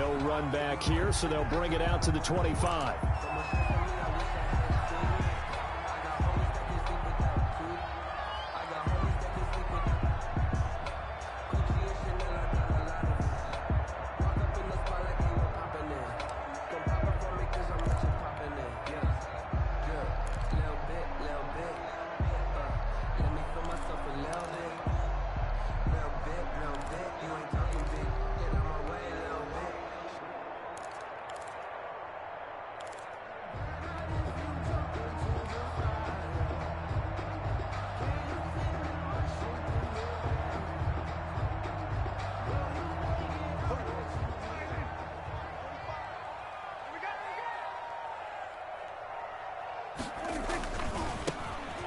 No run back here, so they'll bring it out to the 25.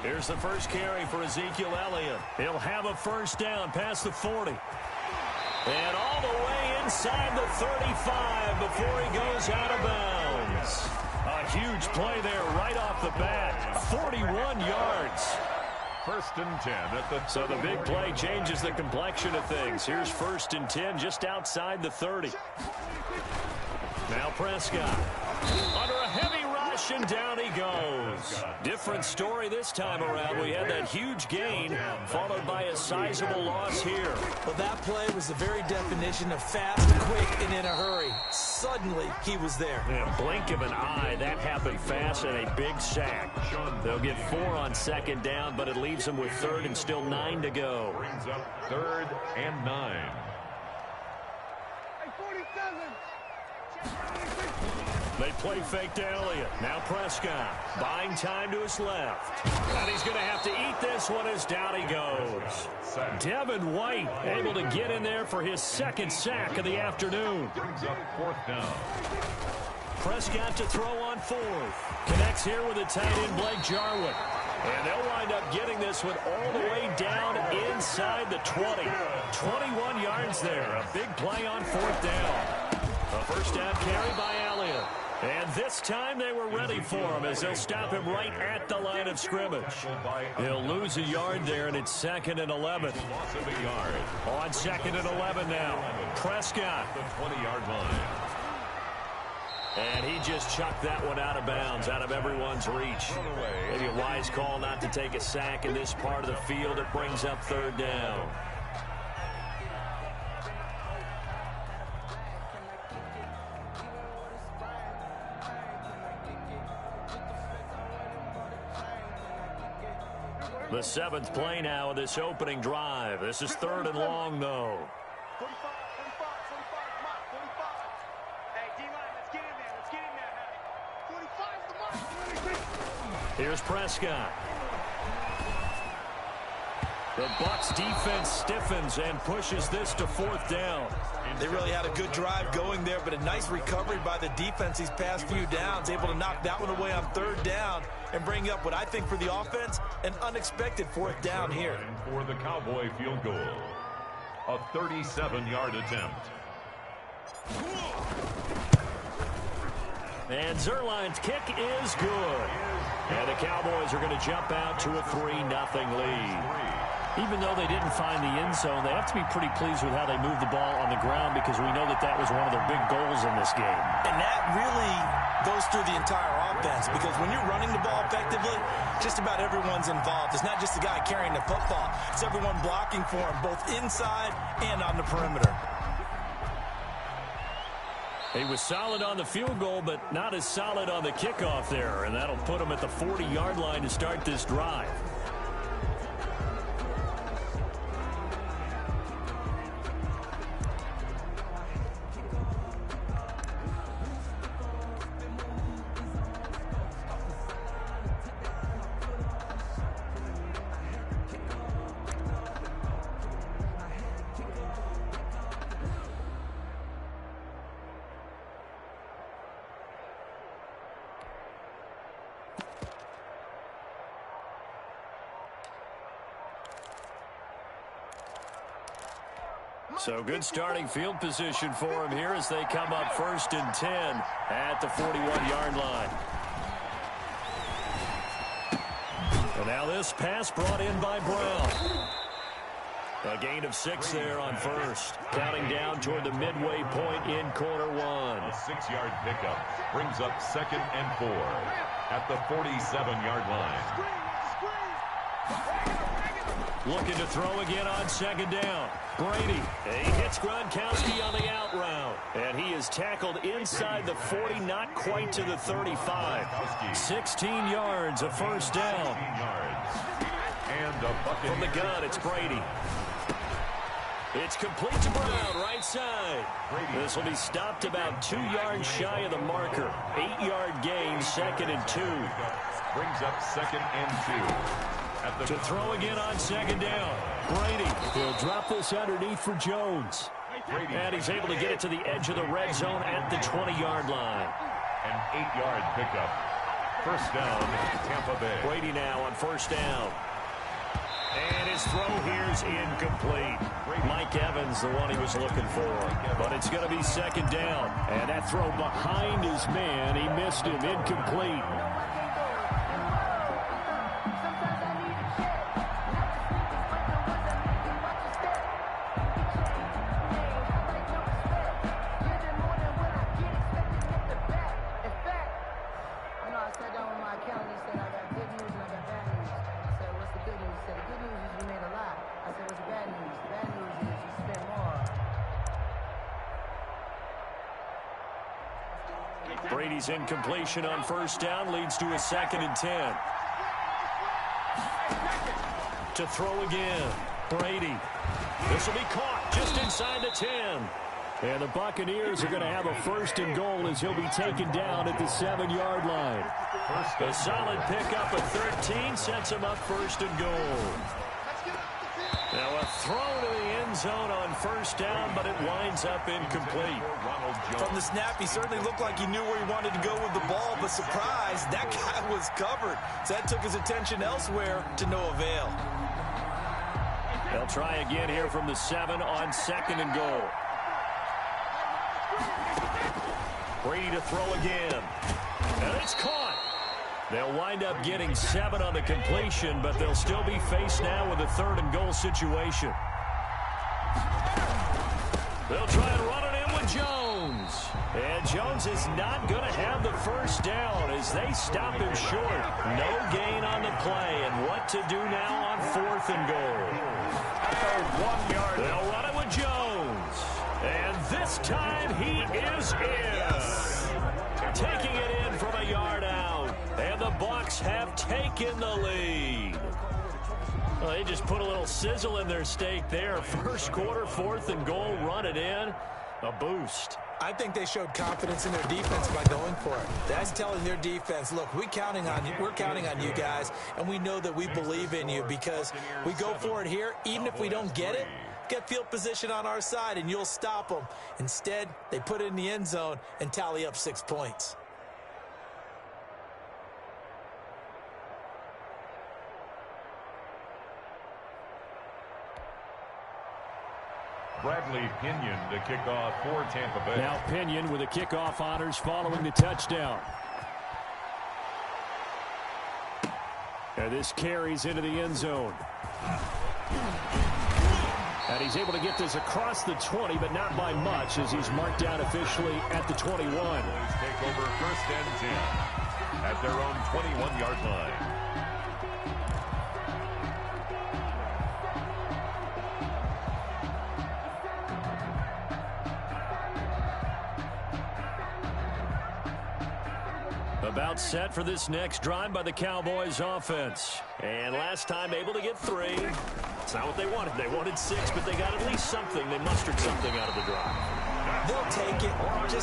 Here's the first carry for Ezekiel Elliott. He'll have a first down past the 40. And all the way inside the 35 before he goes out of bounds. A huge play there right off the bat. 41 yards. First and 10 at the. So the big play changes the complexion of things. Here's first and 10 just outside the 30. Now Prescott under a heavy rush, and down he goes. Different story this time around. We had that huge gain followed by a sizable loss here. Well, that play was the very definition of fast, quick, and in a hurry. Suddenly, he was there. Yeah, blink of an eye, that happened fast, and a big sack. They'll get 4 on second down, but it leaves them with third and still 9 to go. Brings up 3rd and 9. They play fake to Elliott. Now Prescott buying time to his left. And he's going to have to eat this one as down he goes. Devin White able to get in there for his second sack of the afternoon. Brings up 4th down. Prescott to throw on 4th. Connects here with the tight end Blake Jarwin. And they'll wind up getting this one all the way down inside the 20. 21 yards there. A big play on 4th down. A first down carry by Elliott. And this time they were ready for him as they'll stop him right at the line of scrimmage. He'll lose a yard there, and it's 2nd and 11. Loss of a yard. On 2nd and 11 now. Prescott. The 20-yard line. And he just chucked that one out of bounds, out of everyone's reach. Maybe a wise call not to take a sack in this part of the field. It brings up 3rd down. The 7th play now of this opening drive. This is 3rd and long, though. 45, 45. Hey, D-line, let's get in there. Let's get in there, man. 45 is the mark. Here's Prescott. The Bucs defense stiffens and pushes this to 4th down. They really had a good drive going there, but a nice recovery by the defense these past few downs, able to knock that one away on 3rd down and bring up what I think for the offense, an unexpected 4th down here. For the Cowboy field goal, a 37-yard attempt. And Zerline's kick is good. And the Cowboys are going to jump out to a 3-0 lead. Even though they didn't find the end zone, they have to be pretty pleased with how they moved the ball on the ground, because we know that that was one of their big goals in this game. And that really goes through the entire offense, because when you're running the ball effectively, just about everyone's involved. It's not just the guy carrying the football. It's everyone blocking for him, both inside and on the perimeter. He was solid on the field goal, but not as solid on the kickoff there, and that'll put him at the 40-yard line to start this drive. So good starting field position for him here as they come up 1st and 10 at the 41-yard line. And now this pass brought in by Brown. A gain of 6 there on first. Counting down toward the midway point in quarter one. A 6-yard pickup brings up 2nd and 4 at the 47-yard line. Looking to throw again on 2nd down. Brady. He hits Gronkowski on the out route. And he is tackled inside the 40, not quite to the 35. 16 yards, a first down. 16 yards. And a bucket. From the gun, it's Brady. It's complete to Brown, right side. This will be stopped about 2 yards shy of the marker. 8-yard gain, 2nd and 2. Brings up 2nd and 2. To throw again on 2nd down. Brady will drop this underneath for Jones. And he's able to get it to the edge of the red zone at the 20-yard line. An 8-yard pickup. First down, Tampa Bay. Brady now on first down. And his throw here's incomplete. Mike Evans, the one he was looking for. But it's going to be 2nd down. And that throw behind his man, he missed him, incomplete. Brady's incompletion on first down leads to a 2nd and 10. To throw again. Brady. This will be caught just inside the 10. And the Buccaneers are going to have a 1st and goal as he'll be taken down at the 7-yard line. A solid pickup of 13 sets him up 1st and goal. Now a throw to the end zone on first down, but it winds up incomplete. From the snap, he certainly looked like he knew where he wanted to go with the ball, but surprise, that guy was covered. So that took his attention elsewhere to no avail. They'll try again here from the 7 on 2nd and goal. Brady to throw again. And it's caught. They'll wind up getting 7 on the completion, but they'll still be faced now with a 3rd and goal situation. They'll try and run it in with Jones. And Jones is not going to have the first down as they stop him short. No gain on the play, and what to do now on 4th and goal. 1 yard. They'll run it with Jones. And this time he is in. Taking it in from a yard out. And the Bucs have taken the lead. Well, they just put a little sizzle in their steak there. First quarter, 4th and goal, run it in. A boost. I think they showed confidence in their defense by going for it. That's telling their defense, look, we're counting on you guys, and we know that we believe in you because we go for it here. Even if we don't get it, get field position on our side, and you'll stop them. Instead, they put it in the end zone and tally up 6 points. Bradley Pinion to kick off for Tampa Bay. Now Pinion with the kickoff honors following the touchdown. And this carries into the end zone. And he's able to get this across the 20, but not by much as he's marked down officially at the 21. Take over 1st and 10 at their own 21-yard line. About set for this next drive by the Cowboys offense. And last time able to get 3. It's not what they wanted. They wanted 6, but they got at least something. They mustered something out of the drive. They'll take it.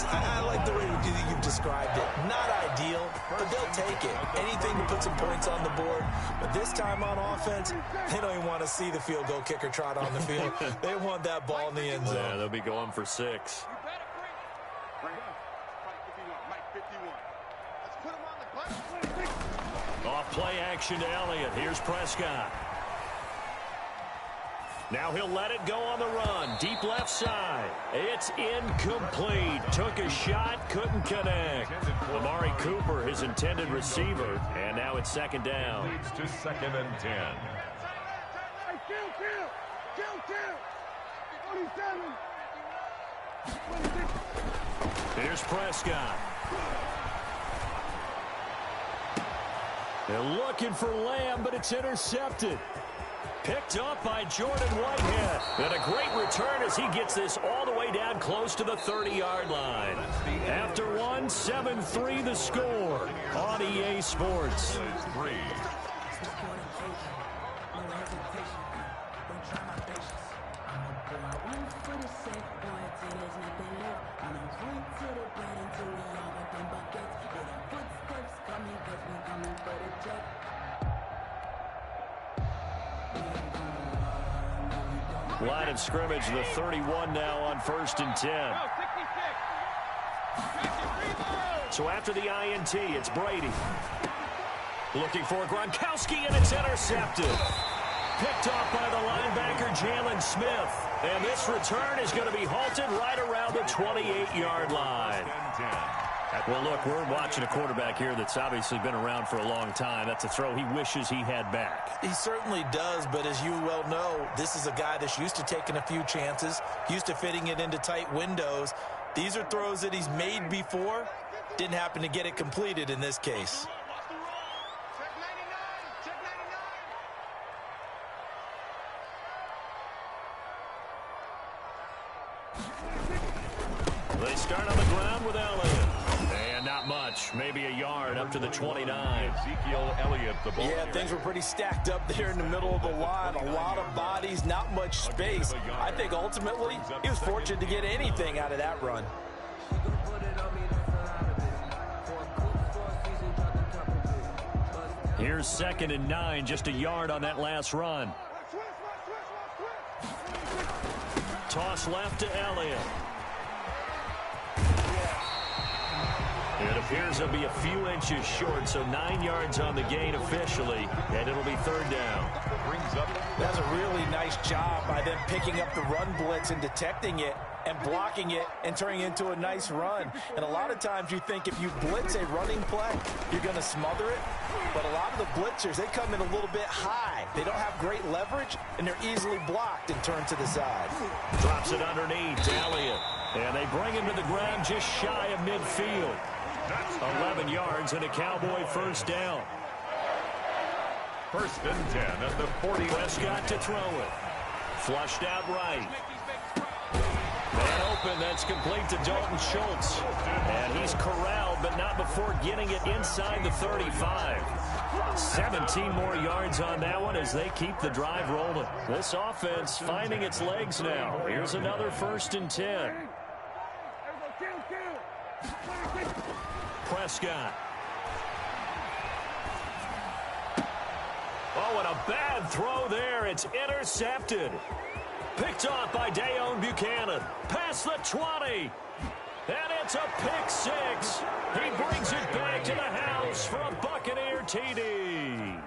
I like the way you've described it. Not ideal, but they'll take it. Anything to put some points on the board. But this time on offense, they don't even want to see the field goal kicker trot on the field. They want that ball in the end zone. Yeah, they'll be going for 6. Off play action to Elliott. Here's Prescott. Now he'll let it go on the run. Deep left side. It's incomplete. Took a shot, couldn't connect. Amari Cooper, his intended receiver. And now it's 2nd down. Leads to 2nd and 10. Here's Prescott. They're looking for Lamb, but it's intercepted. Picked up by Jordan Whitehead. And a great return as he gets this all the way down close to the 30-yard line. After one, 7-3 the score on EA Sports. Line of scrimmage, the 31 now on 1st and 10. So after the INT, it's Brady. Looking for Gronkowski, and it's intercepted. Picked off by the linebacker, Jalen Smith. And this return is going to be halted right around the 28-yard line. Well, look, we're watching a quarterback here that's obviously been around for a long time. That's a throw he wishes he had back. He certainly does, but as you well know, this is a guy that's used to taking a few chances, used to fitting it into tight windows. These are throws that he's made before. Didn't happen to get it completed in this case. They start on the ground with Elliott. And not much. Maybe a yard up to the 29. Ezekiel Elliott, the ball. Yeah, things were pretty stacked up there in the middle of the line. A lot of bodies, not much space. I think ultimately he was fortunate to get anything out of that run. Here's 2nd and 9, just a yard on that last run. Toss left to Elliott. It appears he'll be a few inches short, so 9 yards on the gain officially, and it'll be 3rd down. That's a really nice job by them picking up the run blitz and detecting it and blocking it and turning it into a nice run. And a lot of times you think if you blitz a running play, you're going to smother it. But a lot of the blitzers, they come in a little bit high. They don't have great leverage, and they're easily blocked and turned to the side. Drops it underneath to Elliott. And they bring him to the ground just shy of midfield. 11 yards and a Cowboy 1st down. 1st and 10 at the 40. Prescott to throw it. Flushed out right. Man open, that's complete to Dalton Schultz. And he's corralled, but not before getting it inside the 35. 17 more yards on that one as they keep the drive rolling. This offense finding its legs now. Here's another 1st and 10. Prescott. Oh, and a bad throw there. It's intercepted. Picked off by Dayon Buchanan. Past the 20. And it's a pick 6. He brings it back to the house for a Buccaneer TD.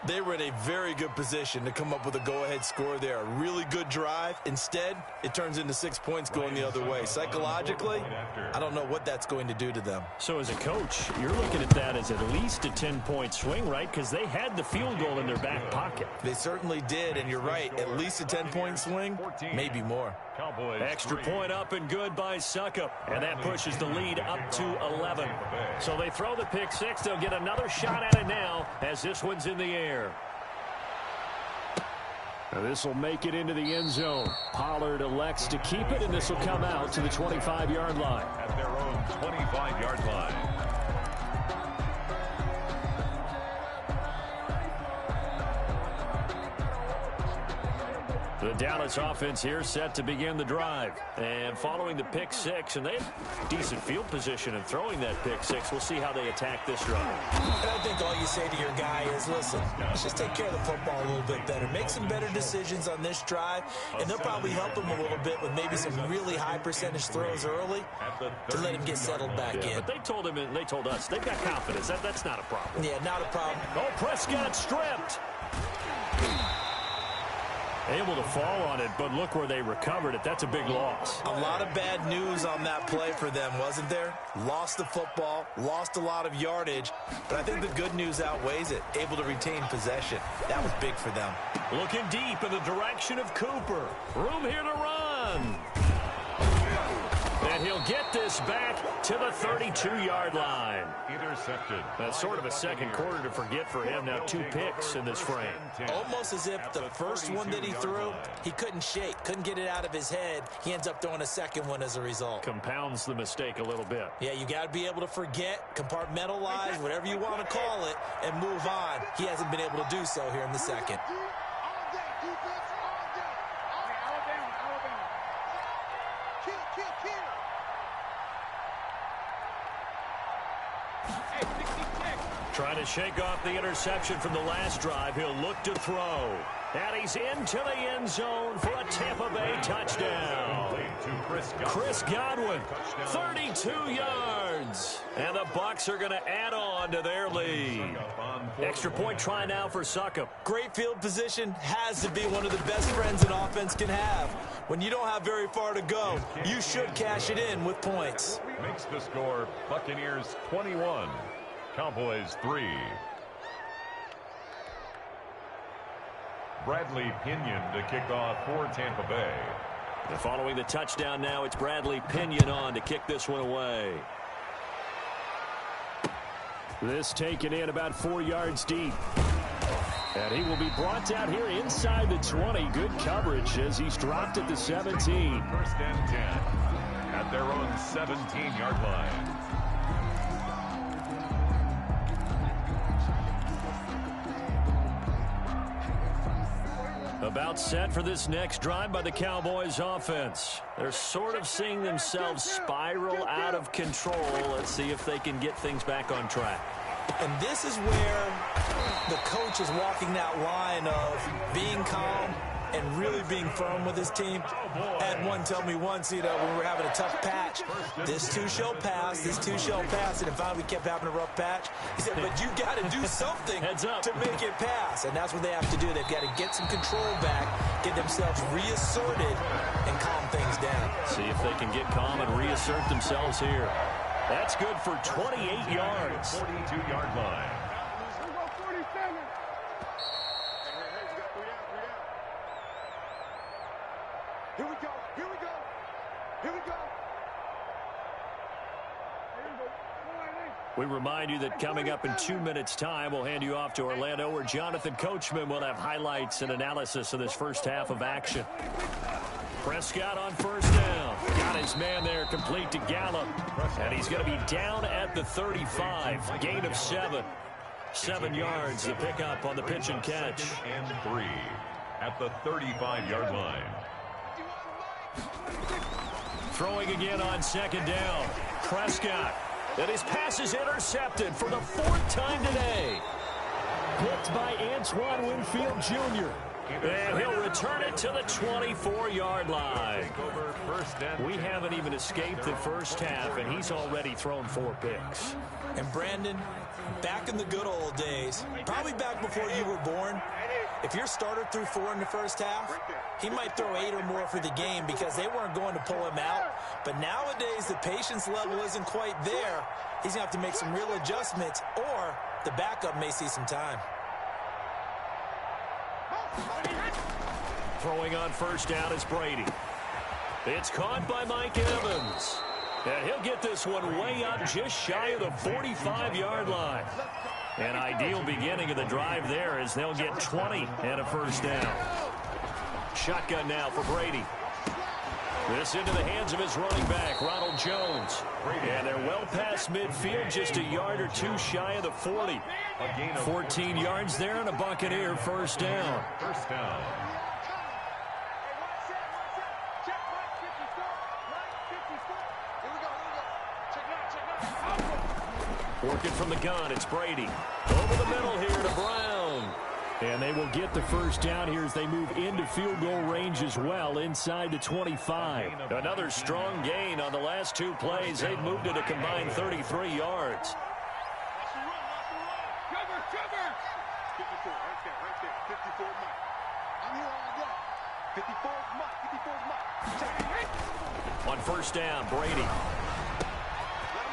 They were in a very good position to come up with a go-ahead score there. A really good drive. Instead, it turns into 6 points going the other way. Psychologically, I don't know what that's going to do to them. So as a coach, you're looking at that as at least a 10-point swing, right? Because they had the field goal in their back pocket. They certainly did, and you're right. At least a 10-point swing, maybe more. Extra point up and good by Suckup. And that pushes the lead up to 11. So they throw the pick 6. They'll get another shot at it now as this one's in the air. Now this will make it into the end zone. Pollard elects to keep it, and this will come out to the 25-yard line. At their own 25-yard line. The Dallas offense here set to begin the drive. And following the pick 6, and they have decent field position in throwing that pick 6. We'll see how they attack this drive. And I think all you say to your guy is, listen, let's just take care of the football a little bit better. Make some better decisions on this drive, and they'll probably help him a little bit with maybe some really high percentage throws early to let him get settled back in. But they told him and they told us they've got confidence. That's not a problem. Yeah, not a problem. Oh, Prescott stripped. Able to fall on it, but look where they recovered it. That's a big loss. A lot of bad news on that play for them, wasn't there? Lost the football, lost a lot of yardage, but I think the good news outweighs it. Able to retain possession. That was big for them. Looking deep in the direction of Cooper. Room here to run. And he'll get this back to the 32-yard line. Intercepted. That's sort of a second quarter to forget for him. Now 2 picks in this frame. Almost as if the first one that he threw, he couldn't shake, couldn't get it out of his head. He ends up throwing a second one as a result. Compounds the mistake a little bit. Yeah, you got to be able to forget, compartmentalize, whatever you want to call it, and move on. He hasn't been able to do so here in the second. Trying to shake off the interception from the last drive. He'll look to throw. And he's into the end zone for a Tampa Bay touchdown. Chris Godwin, 32 yards. And the Bucs are going to add on to their lead. Extra point try now for Succop. Great field position has to be one of the best friends an offense can have. When you don't have very far to go, you should cash it in with points. Makes the score Buccaneers 21. Cowboys 3. Bradley Pinion to kick off for Tampa Bay. And following the touchdown now, it's Bradley Pinion on to kick this one away. This taken in about 4 yards deep. And he will be brought down here inside the 20. Good coverage as he's dropped at the 17. First and 10 at their own 17-yard line. About set for this next drive by the Cowboys offense. They're sort of seeing themselves spiral out of control. Let's see if they can get things back on track. And this is where the coach is walking that line of being calm and really being firm with his team. I had one tell me once, when we were having a tough patch, this too shall pass, this too shall pass, and finally we kept having a rough patch. He said, but you got to do something to make it pass, and that's what they have to do. They've got to get some control back, get themselves reasserted, and calm things down. See if they can get calm and reassert themselves here. That's good for 28 yards. 42-yard line. Here we go. Here we go. Here we go. We remind you that coming up in 2 minutes' time, we'll hand you off to Orlando, where Jonathan Coachman will have highlights and analysis of this first half of action. Prescott on first down. Got his man there, complete to Gallup. And he's going to be down at the 35. Gain of 7. 7 yards to pick up on the pitch and catch. And 3 at the 35-yard line. Throwing again on second down. Prescott. And his pass is intercepted for the 4th time today. Picked by Antoine Winfield Jr. And he'll return it to the 24-yard line. We haven't even escaped the first half, and he's already thrown 4 picks. And Brandon, back in the good old days, probably back before you were born, if your starter threw 4 in the first half, he might throw 8 or more for the game because they weren't going to pull him out. But nowadays, the patience level isn't quite there. He's going to have to make some real adjustments, or the backup may see some time. Throwing on first down is Brady. It's caught by Mike Evans. And he'll get this one way up just shy of the 45-yard line. An ideal beginning of the drive there as they'll get 20 and a first down. Shotgun now for Brady. This into the hands of his running back, Ronald Jones. And they're well past midfield, just a yard or 2 shy of the 40. 14 yards there and a Buccaneer first down. First down. Working from the gun, it's Brady. Over the middle here to Brown. And they will get the first down here as they move into field goal range as well, inside the 25. Another strong gain on the last 2 plays. They've moved it a combined 33 yards. Cover! 54, right there, 54. I'm here all day. On first down, Brady.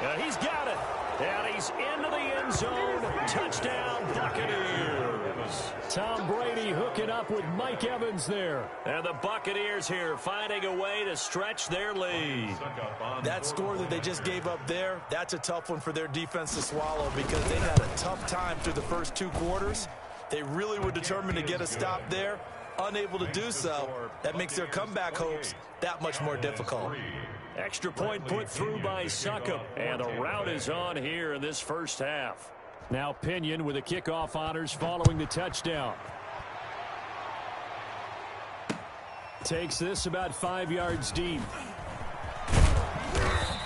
And he's got it. And he's into the end zone. Touchdown, Buccaneers. Tom Brady hooking up with Mike Evans there. And the Buccaneers here finding a way to stretch their lead. That score that they just gave up there, that's a tough one for their defense to swallow because they had a tough time through the first 2 quarters. They really were determined to get a stop there. Unable to do so, that makes their comeback hopes that much more difficult. Extra point put through by Succop. And the rout is on here in this first half. Now Pinion with the kickoff honors following the touchdown. Takes this about 5 yards deep.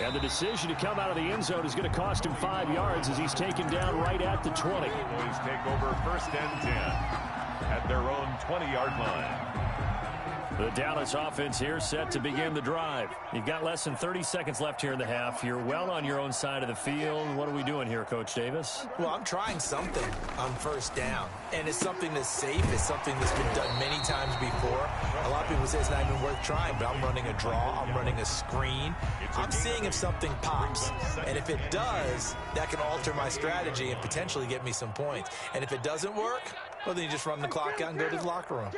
And the decision to come out of the end zone is going to cost him 5 yards as he's taken down right at the 20. Boys take over first and 10 at their own 20-yard line. The Dallas offense here set to begin the drive. You've got less than 30 seconds left here in the half. You're well on your own side of the field. What are we doing here, Coach Davis? Well, I'm trying something on first down, and it's something that's safe. It's something that's been done many times before. A lot of people say it's not even worth trying, but I'm running a draw. I'm running a screen. I'm seeing if something pops, and if it does, that can alter my strategy and potentially get me some points. And if it doesn't work, well, then you just run the clock out and go to the locker room.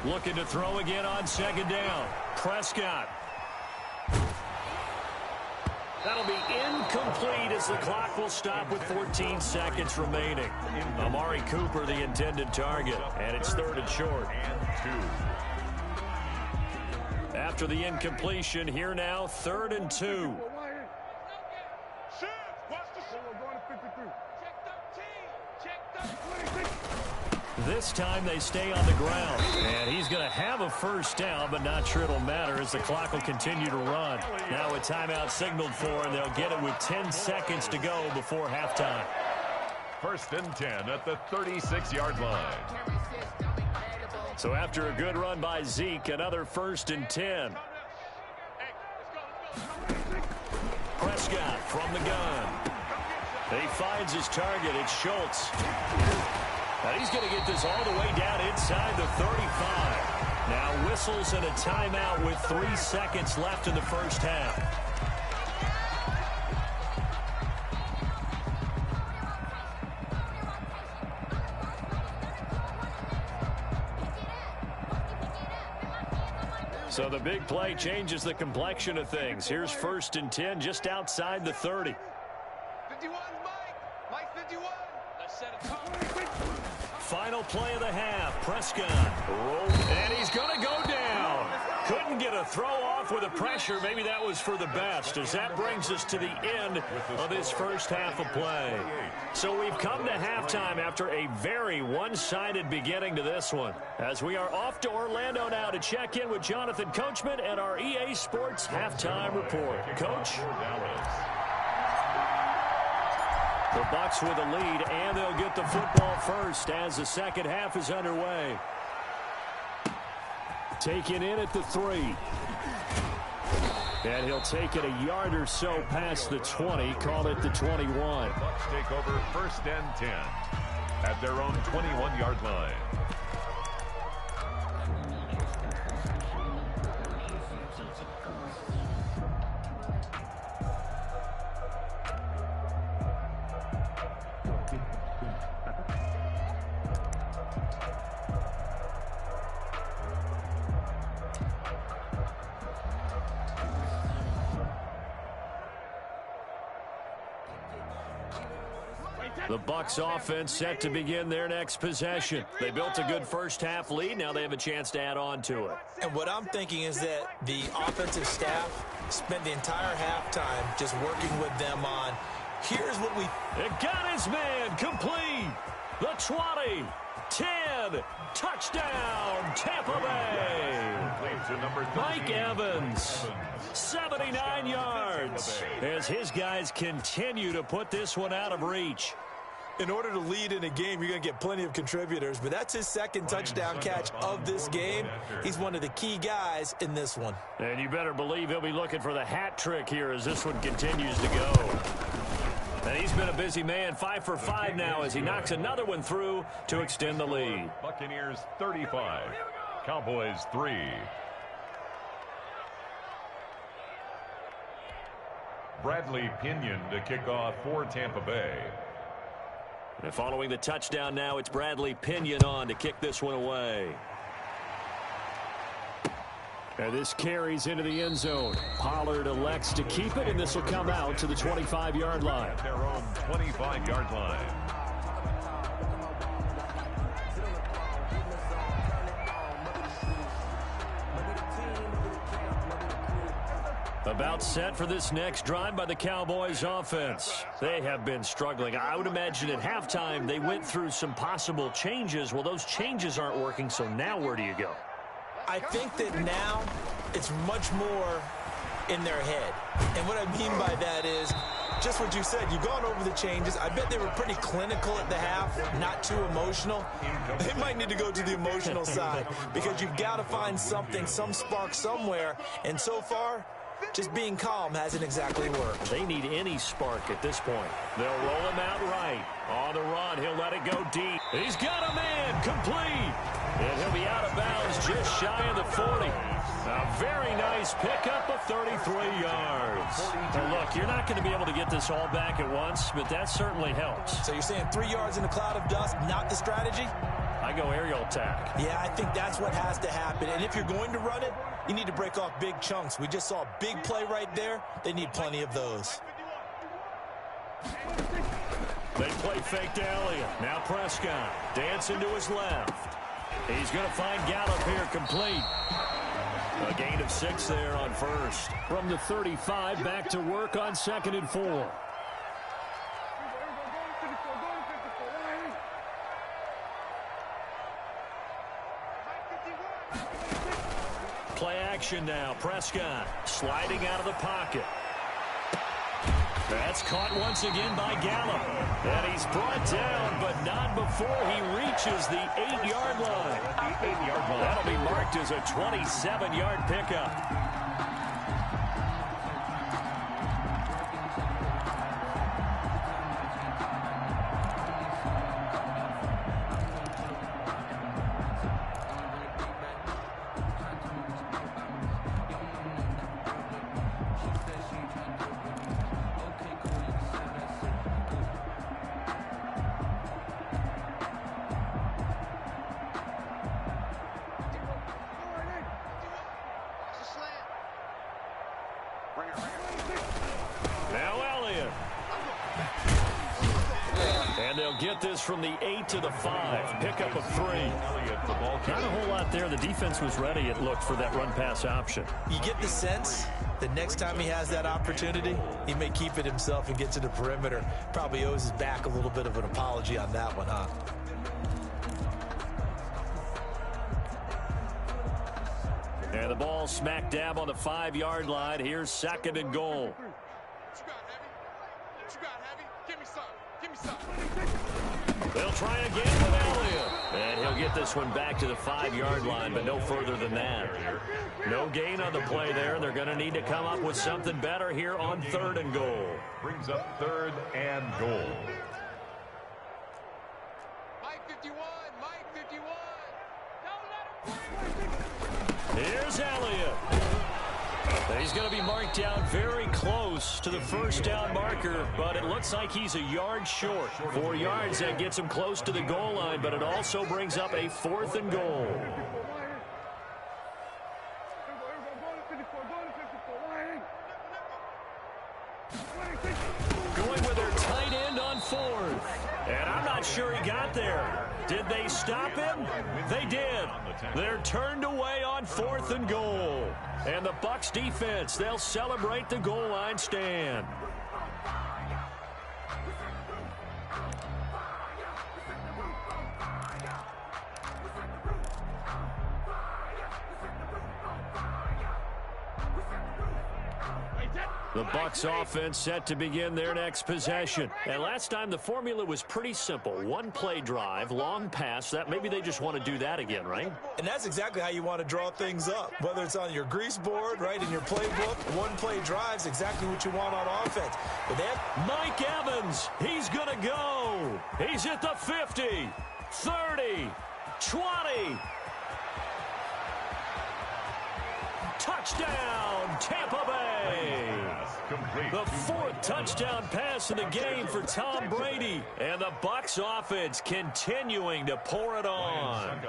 Looking to throw again on second down. Prescott. That'll be incomplete as the clock will stop with 14 seconds remaining. Amari Cooper, the intended target, and it's 3rd and short. After the incompletion, here now, 3rd and 2. This time they stay on the ground. And he's going to have a first down, but not sure it'll matter as the clock will continue to run. Now a timeout signaled for, and they'll get it with 10 seconds to go before halftime. First and 10 at the 36-yard line. So after a good run by Zeke, another 1st and 10. Prescott from the gun. He finds his target. It's Schultz. And he's going to get this all the way down inside the 35. Now whistles and a timeout with 3 seconds left in the first half. So the big play changes the complexion of things. Here's 1st and 10 just outside the 30. 51, Mike 51. Let's set it. Final play of the half. Prescott rolled, and he's going to go down. Couldn't get a throw off with the pressure. Maybe that was for the best, as that brings us to the end of this first half of play. So we've come to halftime after a very one-sided beginning to this one, as we are off to Orlando now to check in with Jonathan Coachman and our EA Sports Halftime Report. Coach? The Bucs with a lead, and they'll get the football first as the second half is underway. Taken in at the 3. And he'll take it a yard or so past the 20, call it the 21. The Bucs take over 1st and 10 at their own 21-yard line. The Bucs offense set to begin their next possession. They built a good first half lead. Now they have a chance to add on to it. And what I'm thinking is that the offensive staff spent the entire halftime just working with them on, here's what we... It got his man complete. The 20, 10, touchdown, Tampa Bay. Mike Evans, 79 yards, as his guys continue to put this one out of reach. In order to lead in a game, you're going to get plenty of contributors, but that's his second touchdown catch of this game. He's one of the key guys in this one. And you better believe he'll be looking for the hat trick here as this one continues to go. And he's been a busy man, 5 for 5 now as he knocks another one through to extend the lead. Buccaneers 35, Cowboys 3. Bradley Pinion to kick off for Tampa Bay. And following the touchdown now, it's Bradley Pinion on to kick this one away. And this carries into the end zone. Pollard elects to keep it, and this will come out to the 25-yard line. At their own 25-yard line. About set for this next drive by the Cowboys offense. They have been struggling. I would imagine at halftime they went through some possible changes. Well, those changes aren't working, so now where do you go? I think that now it's much more in their head. And what I mean by that is just what you said. You've gone over the changes. I bet they were pretty clinical at the half, not too emotional. They might need to go to the emotional side because you've got to find something, some spark somewhere. And so far, just being calm hasn't exactly worked. They need any spark at this point. They'll roll him out right. On the run, he'll let it go deep. He's got a man, complete. And he'll be out of bounds just shy of the 40. A very nice pickup of 33 yards. Now look, you're not going to be able to get this all back at once, but that certainly helps. So you're saying 3 yards in a cloud of dust, not the strategy? I go aerial attack. Yeah, I think that's what has to happen. And if you're going to run it, you need to break off big chunks. We just saw a big play right there. They need plenty of those. They play fake to Elliott. Now Prescott dancing to his left. He's going to find Gallup here complete. A gain of 6 there on first. From the 35, back to work on 2nd and 4. Play action now. Prescott sliding out of the pocket. That's caught once again by Gallup. And he's brought down, but not before he reaches the 8-yard line. That'll be marked as a 27-yard pickup. Now Elliott. And they'll get this from the 8 to the 5. Pickup of 3. Not a whole lot there. The defense was ready, it looked, for that run-pass option. You get the sense the next time he has that opportunity, he may keep it himself and get to the perimeter. Probably owes his back a little bit of an apology on that one, huh? And the ball smack dab on the 5-yard line. Here's 2nd and goal. They'll try again with Elliott. And he'll get this one back to the 5-yard line, but no further than that. No gain on the play there. They're going to need to come up with something better here on 3rd and goal. Brings up 3rd and goal. Mike 51, Mike 51. Here's Elliott. He's going to be marked down very close to the first down marker, but it looks like he's a yard short. 4 yards, that gets him close to the goal line, but it also brings up a 4th and goal. Going with their tight end on 4th. And I'm not sure he got there. Did they stop him? They did. They're turned away on 4th and goal. And the Bucs defense, they'll celebrate the goal line stand. The Bucs offense set to begin their next possession. And last time the formula was pretty simple. One play drive, long pass. That maybe they just want to do that again, right? And that's exactly how you want to draw things up. Whether it's on your grease board, right, in your playbook, one play drive is exactly what you want on offense. But then Mike Evans, he's going to go. He's at the 50, 30, 20. Touchdown, Tampa Bay. The fourth touchdown pass of the game for Tom Brady. And the Bucs offense continuing to pour it on.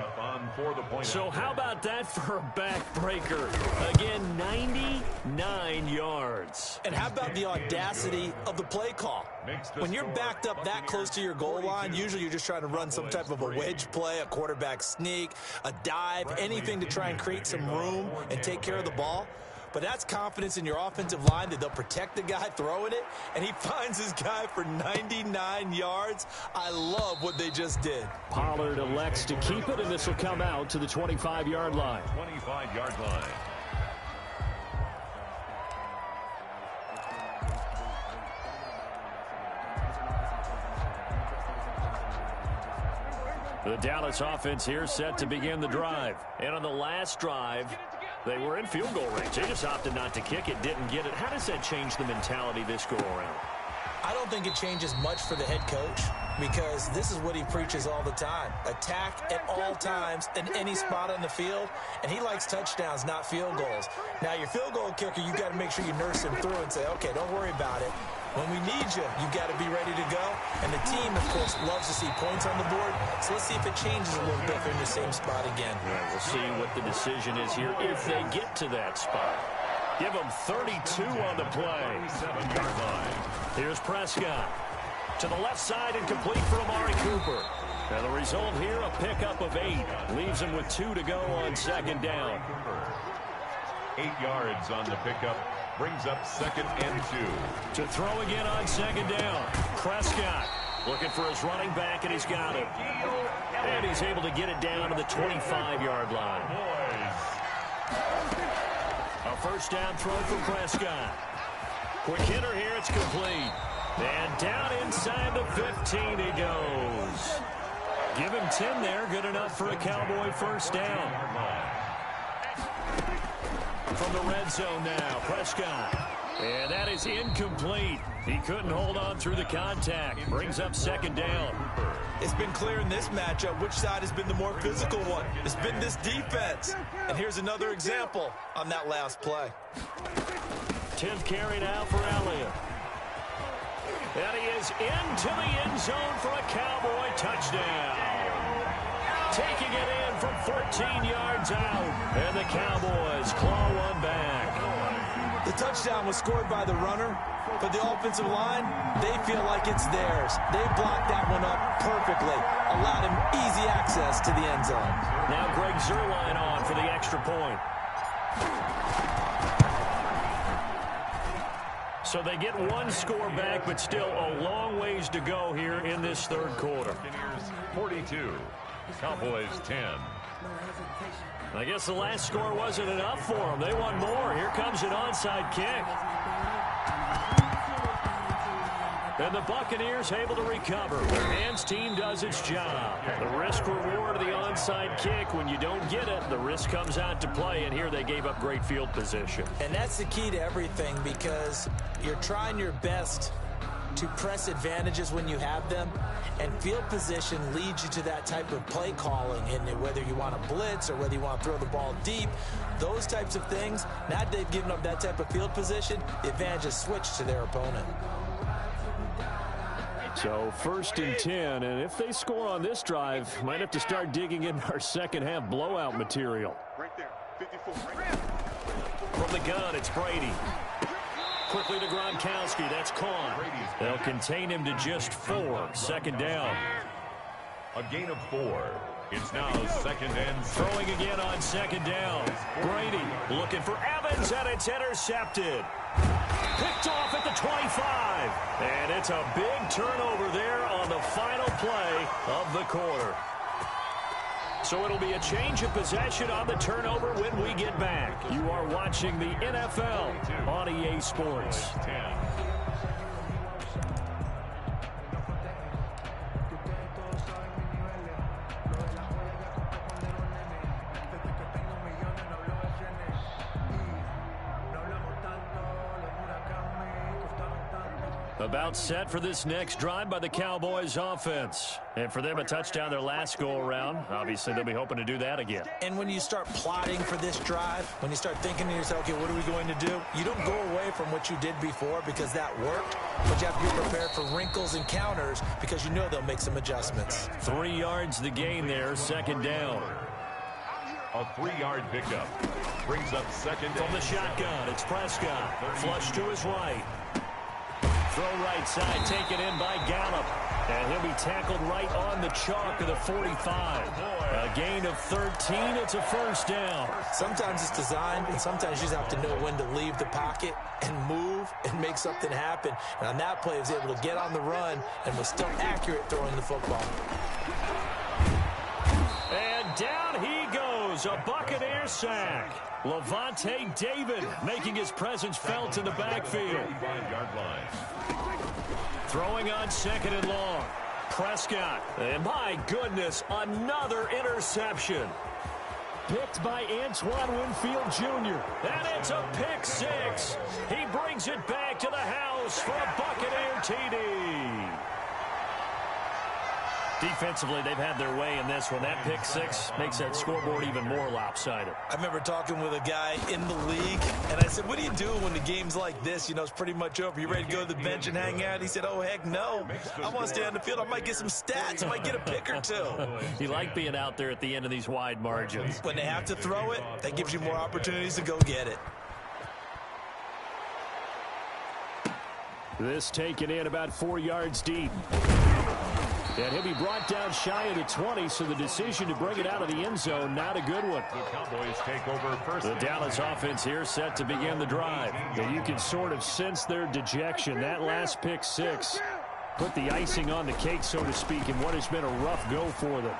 So how about that for a backbreaker? Again, 99 yards. And how about the audacity of the play call? When you're backed up that close to your goal line, usually you're just trying to run some type of a wedge play, a quarterback sneak, a dive, anything to try and create some room and take care of the ball. But that's confidence in your offensive line that they'll protect the guy throwing it, and he finds his guy for 99 yards. I love what they just did. Pollard elects to keep it, and this will come out to the 25-yard line. 25-yard line. The Dallas offense here set to begin the drive. And on the last drive, they were in field goal range. They just opted not to kick it, didn't get it. How does that change the mentality this go-around? I don't think it changes much for the head coach because this is what he preaches all the time. Attack at all times in any spot on the field, and he likes touchdowns, not field goals. Now, your field goal kicker, you've got to make sure you nurse him through and say, okay, don't worry about it. When we need you, you've got to be ready to go. And the team, of course, loves to see points on the board. So let's see if it changes a little bit. They're in the same spot again. Yeah, we'll see what the decision is here if they get to that spot. Give them 32 on the play. 7-yard line. Here's Prescott. To the left side and complete for Amari Cooper. And the result here, a pickup of 8. Leaves him with 2 to go on second down. 8 yards on the pickup. Brings up 2nd and 2. To throw again on second down. Prescott looking for his running back, and he's got it. And he's able to get it down to the 25-yard line. A first down throw for Prescott. Quick hitter here, it's complete. And down inside the 15 he goes. Give him 10 there, good enough for a Cowboy first down. From the red zone now, Prescott. And that is incomplete. He couldn't hold on through the contact. Brings up second down. It's been clear in this matchup which side has been the more physical one. It's been this defense. And here's another example on that last play. 10th carry now for Elliott. And he is into the end zone for a Cowboy touchdown. Taking it in from 14 yards out. And the Cowboys claw one back. The touchdown was scored by the runner, but the offensive line, they feel like it's theirs. They blocked that one up perfectly, allowed him easy access to the end zone. Now Greg Zuerlein on for the extra point. So they get one score back, but still a long ways to go here in this third quarter. 42. Cowboys 10. I guess the last score wasn't enough for them. They want more. Here comes an onside kick. And the Buccaneers able to recover. Their hands team does its job. The risk reward of the onside kick. When you don't get it, the risk comes out to play. And here they gave up great field position. And that's the key to everything because you're trying your best to press advantages when you have them, and field position leads you to that type of play calling, and whether you want to blitz or whether you want to throw the ball deep, those types of things. Now that they've given up that type of field position, the advantage is switched to their opponent. So 1st and 10, and if they score on this drive, might have to start digging in our second half blowout material. Right there, 54. From the gun, it's Brady. Quickly to Gronkowski. That's Kahn. They'll contain him to just 4. Second down. A gain of 4. It's now 2nd and 6. Throwing again on second down. Brady looking for Evans, and it's intercepted. Picked off at the 25. And it's a big turnover there on the final play of the quarter. So it'll be a change of possession on the turnover when we get back. You are watching the NFL on EA Sports. About set for this next drive by the Cowboys offense. And for them, a touchdown their last go-around. Obviously, they'll be hoping to do that again. And when you start plotting for this drive, when you start thinking to yourself, okay, what are we going to do? You don't go away from what you did before because that worked, but you have to be prepared for wrinkles and counters because you know they'll make some adjustments. 3 yards the gain there, second down. A 3-yard pickup. Brings up second From the shotgun, it's Prescott. Flush to his right. Throw right side, taken in by Gallup. And he'll be tackled right on the chalk of the 45. A gain of 13, it's a first down. Sometimes it's designed, and sometimes you just have to know when to leave the pocket and move and make something happen. And on that play, he was able to get on the run and was still accurate throwing the football. And down he goes, a Buccaneer sack. Levante David making his presence felt in the backfield. 35-yard line. Throwing on second and long. Prescott. And my goodness, another interception. Picked by Antoine Winfield Jr. And it's a pick six. He brings it back to the house for a Buccaneer TD. Defensively, they've had their way in this one. That pick six makes that scoreboard even more lopsided. I remember talking with a guy in the league, and I said, what do you do when the game's like this? You know, it's pretty much over. You ready to go to the bench and hang out? He said, oh, heck no. I want to stay on the field. I might get some stats. I might get a pick or two. You like being out there at the end of these wide margins. When they have to throw it, that gives you more opportunities to go get it. This taken in about 4 yards deep. And he'll be brought down shy of the 20, so the decision to bring it out of the end zone, not a good one. The Cowboys take over first. The Dallas offense here set to begin the drive. And you can sort of sense their dejection. That last pick six put the icing on the cake, so to speak, in what has been a rough go for them.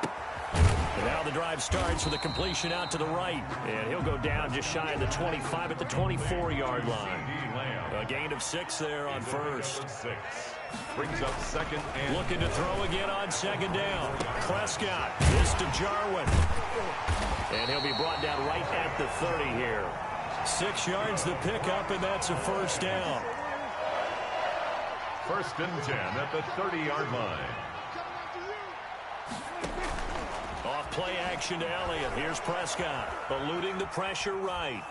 And now the drive starts with a completion out to the right. And he'll go down just shy of the 25 at the 24-yard line. A gain of 6 there on first. Brings up second and looking to throw again on second down. Prescott, this to Jarwin. And he'll be brought down right at the 30 here. 6 yards the pickup, and that's a first down. First and 10 at the 30-yard line. Off play action to Elliott. Here's Prescott, eluding the pressure right.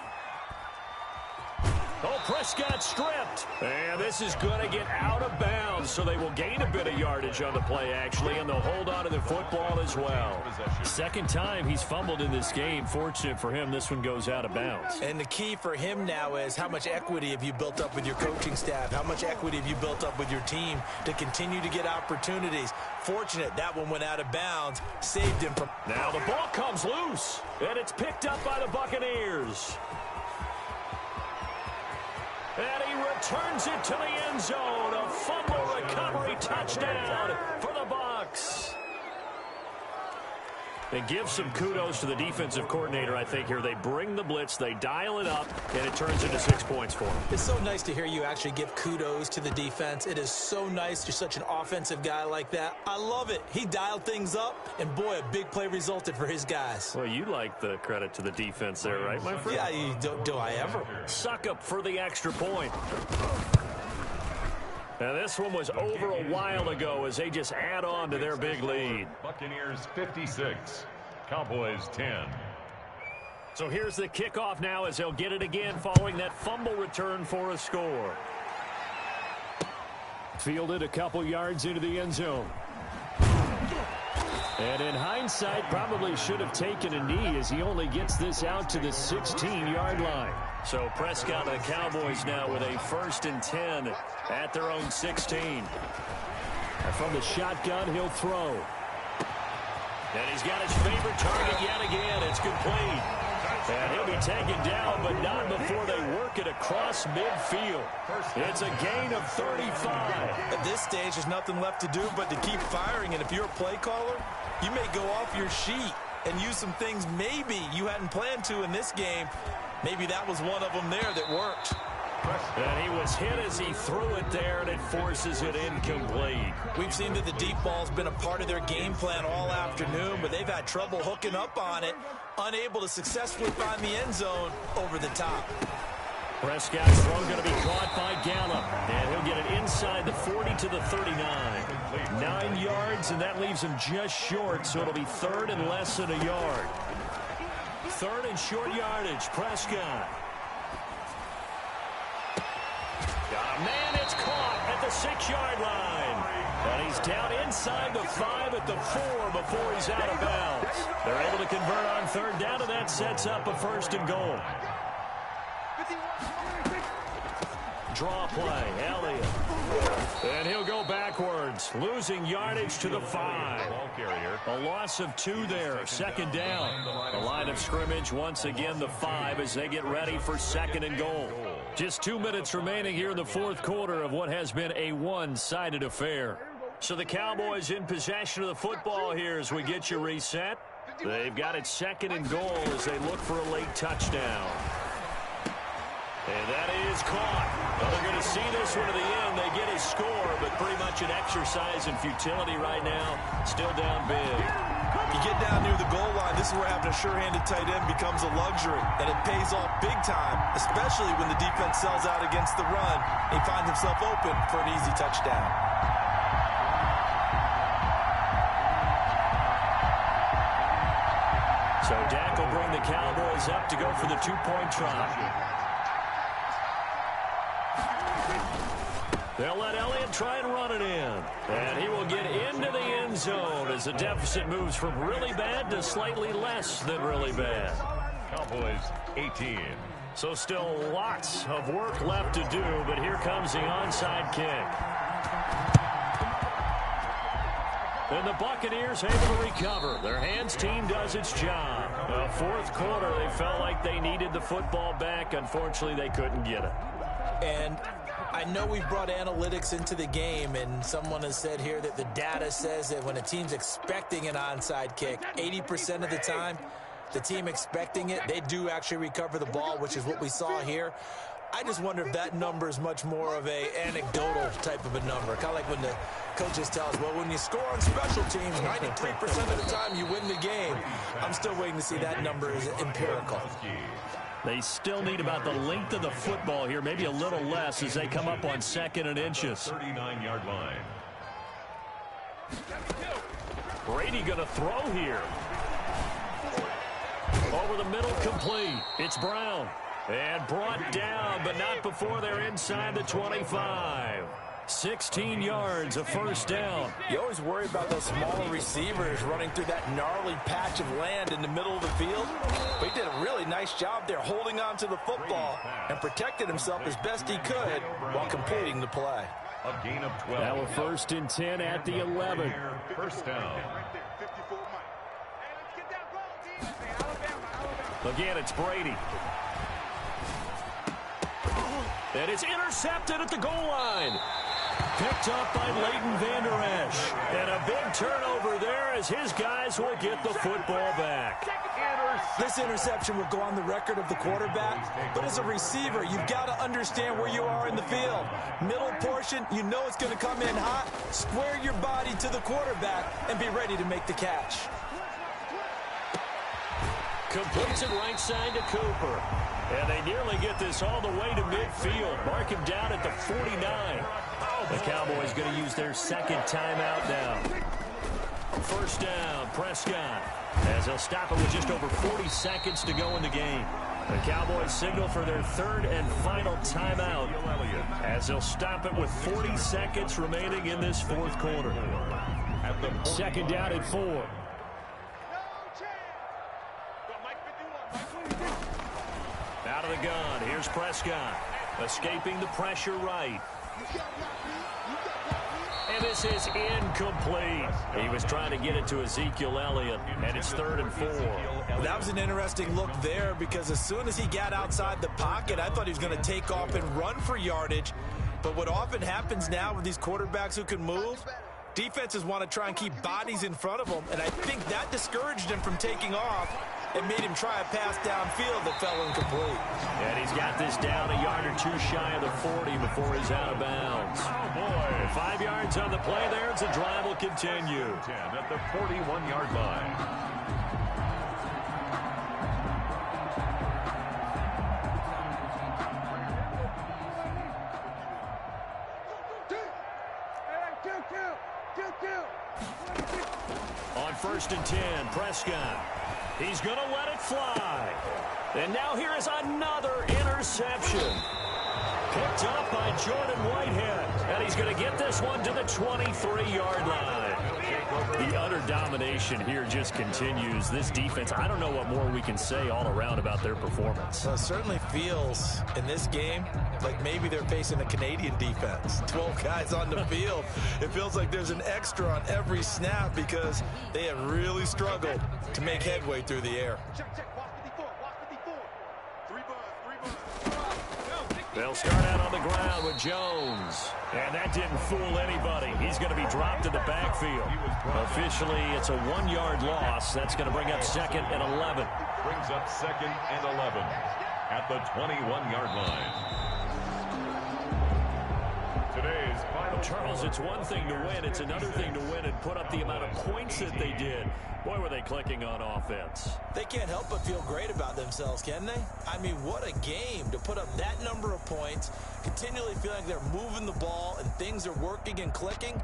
Oh, Prescott stripped. And this is going to get out of bounds, so they will gain a bit of yardage on the play, actually, and they'll hold on to the football as well. Second time he's fumbled in this game. Fortunate for him, this one goes out of bounds. And the key for him now is how much equity have you built up with your coaching staff? How much equity have you built up with your team to continue to get opportunities? Fortunate that one went out of bounds, saved him from... Now the ball comes loose, and it's picked up by the Buccaneers. And he returns it to the end zone. A fumble recovery touchdown for the Bucs. And give some kudos to the defensive coordinator, I think, here. They bring the blitz, they dial it up, and it turns into 6 points for them. It's so nice to hear you actually give kudos to the defense. It is so nice. You're such an offensive guy like that. I love it. He dialed things up, and boy, a big play resulted for his guys. Well, you like the credit to the defense there, right, my friend? Yeah, do I ever? Suck up for the extra point. Now, this one was over a while ago as they just add on to their big lead. Buccaneers 56, Cowboys 10. So here's the kickoff now as they'll get it again following that fumble return for a score. Fielded a couple yards into the end zone. And in hindsight, probably should have taken a knee as he only gets this out to the 16-yard line. So Prescott and the Cowboys now with a 1st and 10 at their own 16. And from the shotgun, he'll throw. And he's got his favorite target yet again. It's complete. And he'll be taken down, but not before they work it across midfield. It's a gain of 35. At this stage, there's nothing left to do but to keep firing. And if you're a play caller, you may go off your sheet. and use some things maybe you hadn't planned to in this game. Maybe that was one of them there that worked. And he was hit as he threw it there, and it forces it incomplete. We've seen that the deep ball's been a part of their game plan all afternoon, but they've had trouble hooking up on it, unable to successfully find the end zone over the top. Prescott's throw going to be caught by Gallup, and he'll get it inside the 40 to the 39. 9 yards, and that leaves him just short, so it'll be third and less than a yard. Third and short yardage, Prescott. Got a man, it's caught at the 6-yard line. And he's down inside the 5 at the 4 before he's out of bounds. They're able to convert on third down, and that sets up a first and goal. Draw play, Elliott. And he'll go backwards, losing yardage to the 5. A loss of 2 there, second down. The line of scrimmage, once again, the 5 as they get ready for second and goal. Just 2 minutes remaining here in the fourth quarter of what has been a one-sided affair. So the Cowboys in possession of the football here as we get you reset. They've got it second and goal as they look for a late touchdown. And that is caught. Well, they're going to see this one to the end. They get a score, but pretty much an exercise in futility right now. Still down big. You get down near the goal line, this is where having a sure-handed tight end becomes a luxury, and it pays off big time, especially when the defense sells out against the run. He finds himself open for an easy touchdown. So Dak will bring the Cowboys up to go for the 2-point try. They'll let Elliott try and run it in. And he will get into the end zone as the deficit moves from really bad to slightly less than really bad. Cowboys 18. So still lots of work left to do, but here comes the onside kick. And the Buccaneers able to recover. Their hands team does its job. The fourth quarter, they felt like they needed the football back. Unfortunately, they couldn't get it. And I know we've brought analytics into the game, and someone has said here that the data says that when a team's expecting an onside kick, 80% of the time, the team expecting it, they do actually recover the ball, which is what we saw here. I just wonder if that number is much more of a anecdotal type of a number. Kind of like when the coaches tell us, well, when you score on special teams, 93% of the time you win the game. I'm still waiting to see that number is empirical. They still need about the length of the football here, maybe a little less as they come up on second and inches. 39-yard line. Brady going to throw here. Over the middle, complete. It's Brown. And brought down, but not before they're inside the 25. 16 yards, a first down. You always worry about those smaller receivers running through that gnarly patch of land in the middle of the field. But he did a really nice job there holding on to the football and protected himself as best he could while completing the play. A gain of 12. Now a first and 10 at the 11. First down. Again, it's Brady. And it's intercepted at the goal line. Picked up by Leighton Vander Esch. And a big turnover there as his guys will get the football back. This interception will go on the record of the quarterback, but as a receiver, you've got to understand where you are in the field. Middle portion, you know it's going to come in hot. Square your body to the quarterback and be ready to make the catch. Completes it right side to Cooper. And they nearly get this all the way to midfield. Mark him down at the 49. The Cowboys going to use their second timeout now. First down, Prescott. As they'll stop it with just over 40 seconds to go in the game. The Cowboys signal for their third and final timeout. As they'll stop it with 40 seconds remaining in this fourth quarter. Second down and 4. Out of the gun, here's Prescott. Escaping the pressure right. And this is incomplete. He was trying to get it to Ezekiel Elliott, and it's 3rd and 4. That was an interesting look there because as soon as he got outside the pocket, I thought he was going to take off and run for yardage. But what often happens now with these quarterbacks who can move, Defenses want to try and keep bodies in front of them, and I think that discouraged him from taking off and made him try a pass downfield that fell incomplete. And he's got this down a yard or two shy of the 40 before he's out of bounds. Oh, boy. 5 yards on the play there as the drive will continue. 10 at the 41-yard line. On 1st and 10, Prescott. He's going to let it fly. And now here is another interception. Picked up by Jordan Whitehead. And he's going to get this one to the 23-yard line. The utter domination here just continues. This defense, I don't know what more we can say all around about their performance. Well, it certainly feels in this game like maybe they're facing a Canadian defense. 12 guys on the field. It feels like there's an extra on every snap because they have really struggled to make headway through the air. They'll start out on the ground with Jones. And that didn't fool anybody. He's going to be dropped in the backfield. Officially, it's a 1-yard loss. That's going to bring up 2nd and 11. Brings up 2nd and 11 at the 21-yard line. Today's final. Charles, it's one thing to win. It's another thing to win and put up the amount of points that they did. Boy, were they clicking on offense. They can't help but feel great about themselves, can they? I mean, what a game to put up that number of points, continually feel like they're moving the ball and things are working and clicking.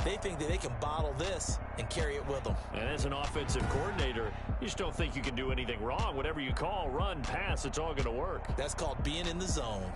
They think that they can bottle this and carry it with them. And as an offensive coordinator, you just don't think you can do anything wrong. Whatever you call, run, pass, it's all going to work. That's called being in the zone.